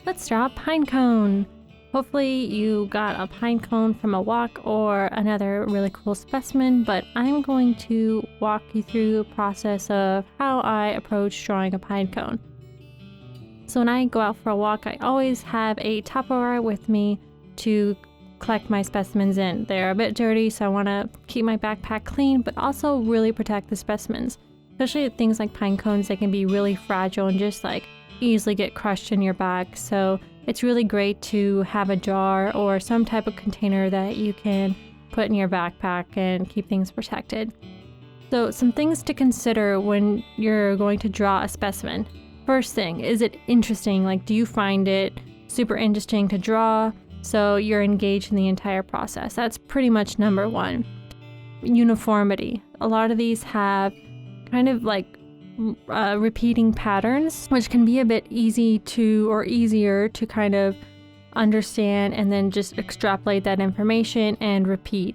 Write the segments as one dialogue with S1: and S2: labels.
S1: Let's draw a pine cone. Hopefully you got a pine cone from a walk or another really cool specimen, but I'm going to walk you through the process of how I approach drawing a pine cone. So when I go out for a walk, I always have a Tupperware with me to collect my specimens in. They're a bit dirty, so I want to keep my backpack clean, but also really protect the specimens. Especially things like pine cones, they can be really fragile and just like easily get crushed in your bag. So it's really great to have a jar or some type of container that you can put in your backpack and keep things protected. So some things to consider when you're going to draw a specimen. First thing, is it interesting? Like, do you find it super interesting to draw? So you're engaged in the entire process. That's pretty much number one. Uniformity. A lot of these have kind of like repeating patterns, which can be a bit easier to kind of understand and then just extrapolate that information and repeat.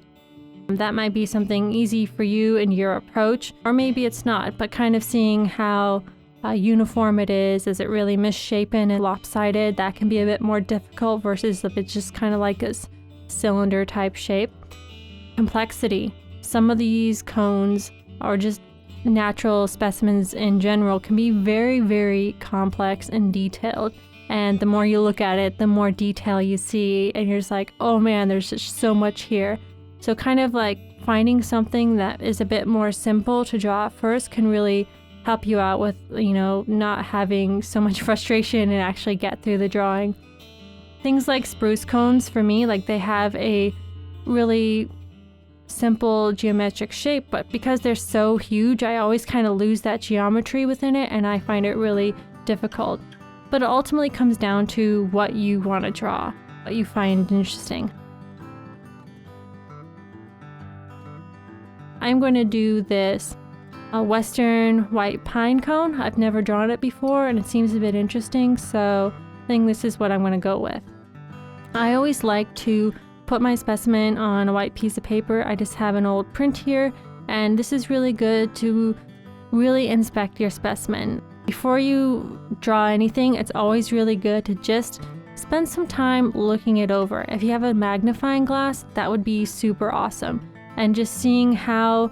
S1: That might be something easy for you in your approach, or maybe it's not, but kind of seeing how uniform it is it really misshapen and lopsided? That can be a bit more difficult versus if it's just kind of like a cylinder type shape. Complexity. Some of these cones or just natural specimens in general can be very, very complex and detailed. And the more you look at it, the more detail you see, and you're just like, oh man, there's just so much here. So kind of like finding something that is a bit more simple to draw at first can really help you out with, not having so much frustration and actually get through the drawing. Things like spruce cones, for me, like they have a really simple geometric shape, but because they're so huge, I always kind of lose that geometry within it, and I find it really difficult. But it ultimately comes down to what you want to draw, what you find interesting. I'm going to do this western white pine cone. I've never drawn it before and it seems a bit interesting, so I think this is what I'm going to go with. I always like to put my specimen on a white piece of paper. I just have an old print here, and this is really good to really inspect your specimen. Before you draw anything, it's always really good to just spend some time looking it over. If you have a magnifying glass, that would be super awesome. And just seeing how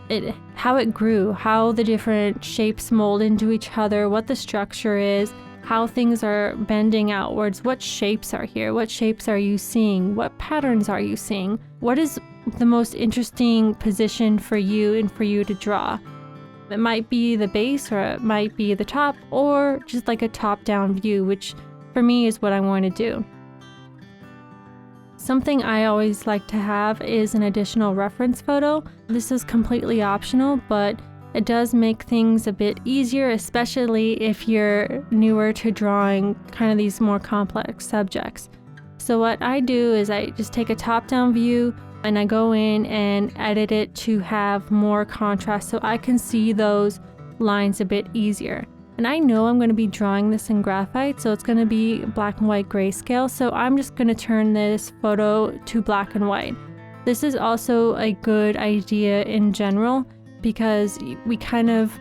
S1: it grew, how the different shapes mold into each other, what the structure is, how things are bending outwards, what shapes are here, what shapes are you seeing, what patterns are you seeing, what is the most interesting position for you and for you to draw. It might be the base, or it might be the top, or just like a top-down view, which for me is what I want to do. Something I always like to have is an additional reference photo. This is completely optional, but it does make things a bit easier, especially if you're newer to drawing kind of these more complex subjects. So what I do is I just take a top-down view and I go in and edit it to have more contrast so I can see those lines a bit easier. And I know I'm going to be drawing this in graphite, so it's going to be black and white grayscale, so I'm just going to turn this photo to black and white. This is also a good idea in general because we kind of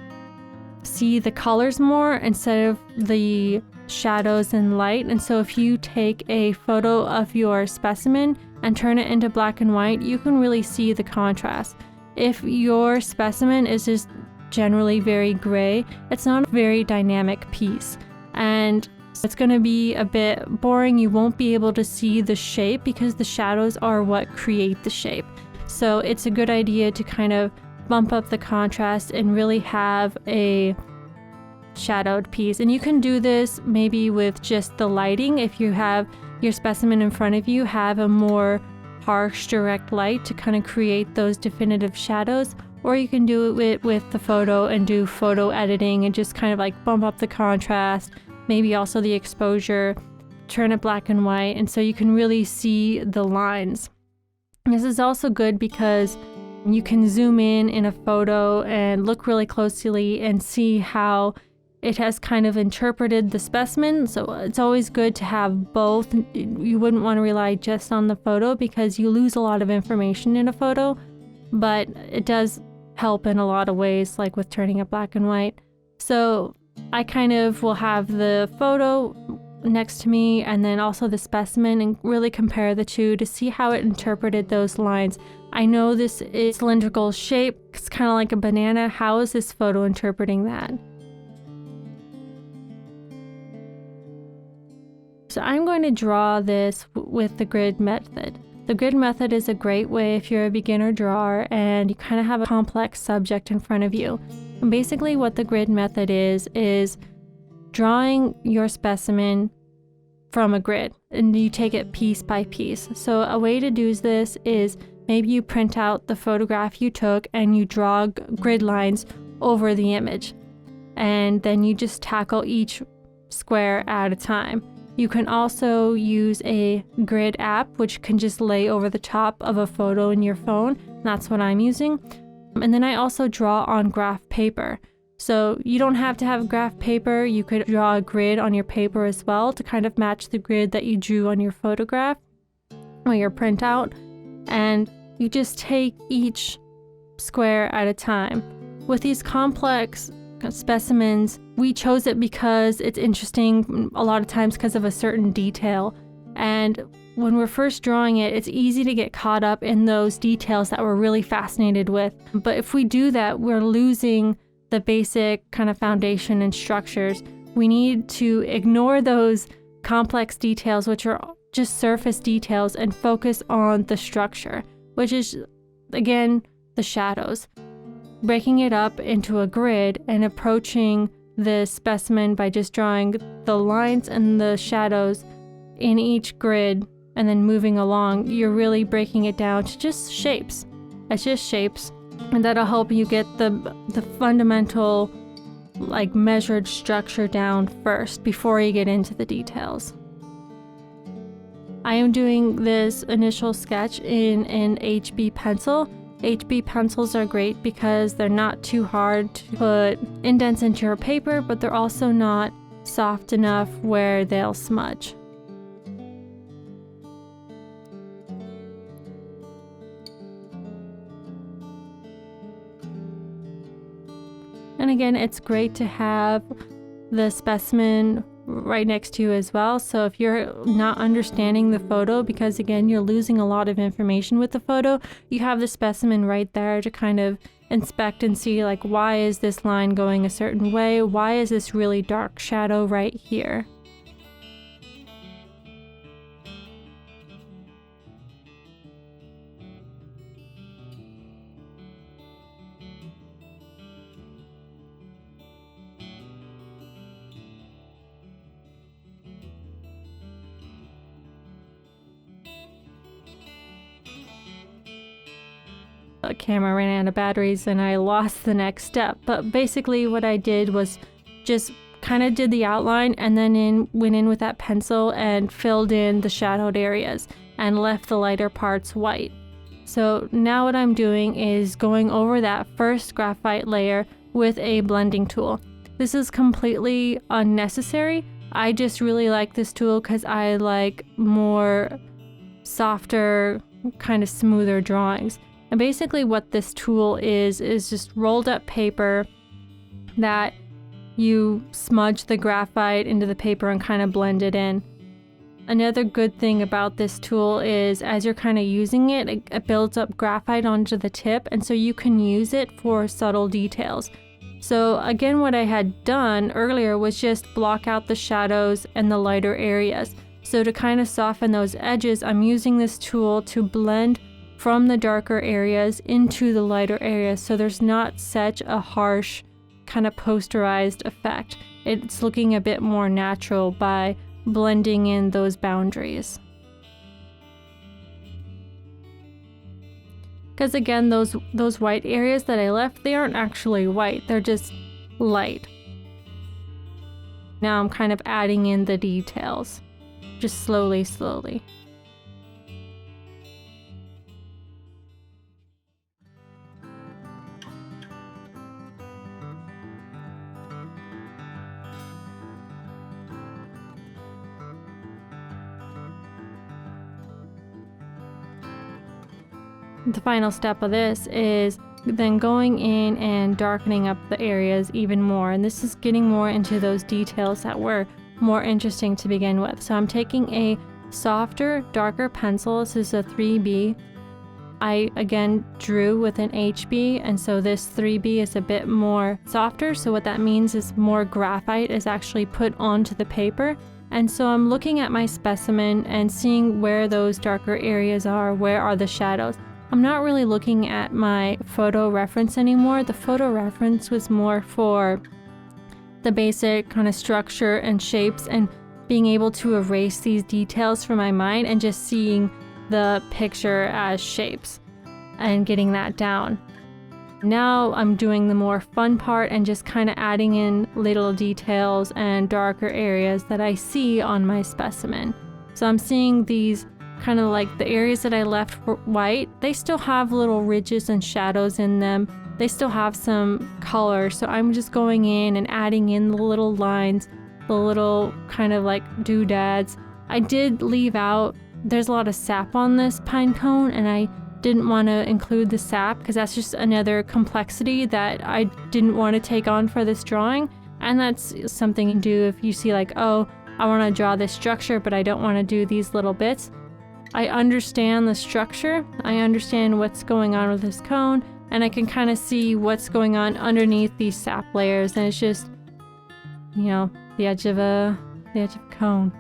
S1: see the colors more instead of the shadows and light. And so if you take a photo of your specimen and turn it into black and white, you can really see the contrast. If your specimen is just generally very gray, it's not a very dynamic piece, and it's going to be a bit boring. You won't be able to see the shape because the shadows are what create the shape. So it's a good idea to kind of bump up the contrast and really have a shadowed piece. And you can do this maybe with just the lighting. If you have your specimen in front of you, have a more harsh direct light to kind of create those definitive shadows. Or you can do it with the photo and do photo editing and just kind of like bump up the contrast, maybe also the exposure, turn it black and white, and so you can really see the lines. This is also good because you can zoom in a photo and look really closely and see how it has kind of interpreted the specimen. So it's always good to have both. You wouldn't want to rely just on the photo because you lose a lot of information in a photo, but it does help in a lot of ways, like with turning it black and white. So I kind of will have the photo next to me and then also the specimen and really compare the two to see how it interpreted those lines. I know this is cylindrical shape, it's kind of like a banana. How is this photo interpreting that? So I'm going to draw this with the grid method. The grid method is a great way if you're a beginner drawer and you kind of have a complex subject in front of you. And basically what the grid method is drawing your specimen from a grid, and you take it piece by piece. So a way to do this is maybe you print out the photograph you took and you draw grid lines over the image, and then you just tackle each square at a time. You can also use a grid app, which can just lay over the top of a photo in your phone. That's what I'm using. And then I also draw on graph paper. So you don't have to have graph paper. You could draw a grid on your paper as well to kind of match the grid that you drew on your photograph or your printout. And you just take each square at a time. With these complex specimens, we chose it because it's interesting a lot of times because of a certain detail. And when we're first drawing it, it's easy to get caught up in those details that we're really fascinated with. But if we do that, we're losing the basic kind of foundation and structures. We need to ignore those complex details, which are just surface details, and focus on the structure, which is, again, the shadows. Breaking it up into a grid and approaching the specimen by just drawing the lines and the shadows in each grid and then moving along, you're really breaking it down to just shapes. It's just shapes, and that'll help you get the fundamental, like, measured structure down first before you get into the details. I am doing this initial sketch in an HB pencil. HB pencils are great because they're not too hard to put indents into your paper, but they're also not soft enough where they'll smudge. And again, it's great to have the specimen right next to you as well. So if you're not understanding the photo, because again, you're losing a lot of information with the photo, you have the specimen right there to kind of inspect and see, like, why is this line going a certain way? Why is this really dark shadow right here? The camera ran out of batteries and I lost the next step. But basically what I did was just kind of did the outline and then went in with that pencil and filled in the shadowed areas and left the lighter parts white. So now what I'm doing is going over that first graphite layer with a blending tool. This is completely unnecessary. I just really like this tool because I like more softer, kind of smoother drawings. And basically what this tool is just rolled up paper that you smudge the graphite into the paper and kind of blend it in. Another good thing about this tool is as you're kind of using it, it builds up graphite onto the tip, and so you can use it for subtle details. So again, what I had done earlier was just block out the shadows and the lighter areas. So to kind of soften those edges, I'm using this tool to blend from the darker areas into the lighter areas, so there's not such a harsh kind of posterized effect. It's looking a bit more natural by blending in those boundaries. Because again, those white areas that I left, they aren't actually white, they're just light. Now I'm kind of adding in the details, just slowly. The final step of this is then going in and darkening up the areas even more, and this is getting more into those details that we're more interesting to begin with. So I'm taking a softer, darker pencil. This is a 3B. I again drew with an HB, and so this 3B is a bit more softer. So what that means is more graphite is actually put onto the paper. And so I'm looking at my specimen and seeing where those darker areas are, where are the shadows. I'm not really looking at my photo reference anymore. The photo reference was more for the basic kind of structure and shapes and being able to erase these details from my mind and just seeing the picture as shapes and getting that down. Now I'm doing the more fun part and just kind of adding in little details and darker areas that I see on my specimen. So I'm seeing these kind of like the areas that I left white, they still have little ridges and shadows in them. They still have some color. So I'm just going in and adding in the little lines, the little kind of like doodads. I did leave out, there's a lot of sap on this pine cone, and I didn't want to include the sap because that's just another complexity that I didn't want to take on for this drawing. And that's something you can do if you see like, oh, I want to draw this structure, but I don't want to do these little bits. I understand the structure, I understand what's going on with this cone, and I can kind of see what's going on underneath these sap layers, and it's just, you know, the edge of a cone.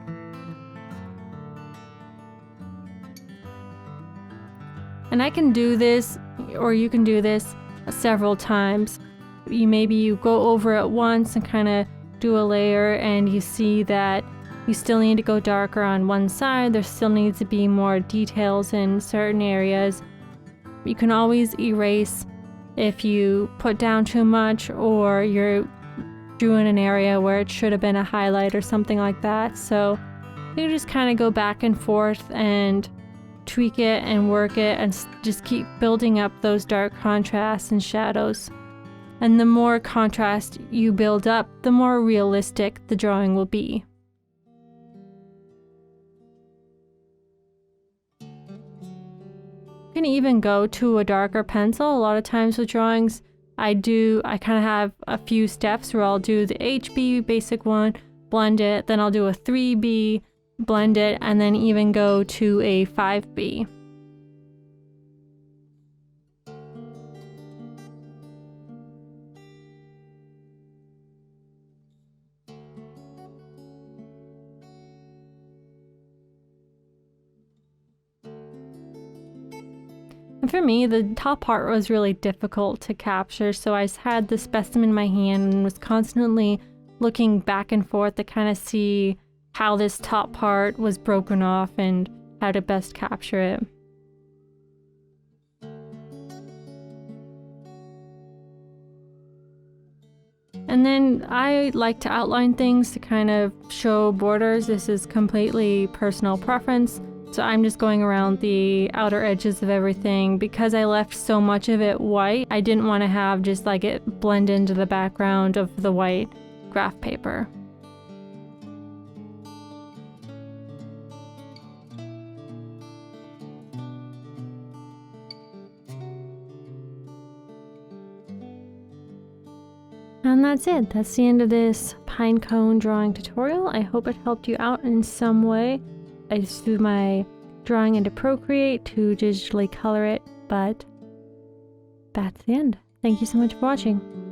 S1: And I can do this, or you can do this several times. Maybe you go over it once and kind of do a layer, and you see that you still need to go darker on one side. There still needs to be more details in certain areas. You can always erase if you put down too much, or you're doing an area where it should have been a highlight or something like that. So you just kind of go back and forth and tweak it and work it and just keep building up those dark contrasts and shadows. And the more contrast you build up, the more realistic the drawing will be. You can even go to a darker pencil. A lot of times with drawings, I kind of have a few steps where I'll do the HB basic one, blend it, then I'll do a 3B, blend it, and then even go to a 5B. And for me, the top part was really difficult to capture, so I just had the specimen in my hand and was constantly looking back and forth to kind of see how this top part was broken off and how to best capture it. And then I like to outline things to kind of show borders. This is completely personal preference. So I'm just going around the outer edges of everything. Because I left so much of it white, I didn't want to have just like it blend into the background of the white graph paper. And that's it. That's the end of this pine cone drawing tutorial. I hope it helped you out in some way. I just threw my drawing into Procreate to digitally color it, but that's the end. Thank you so much for watching.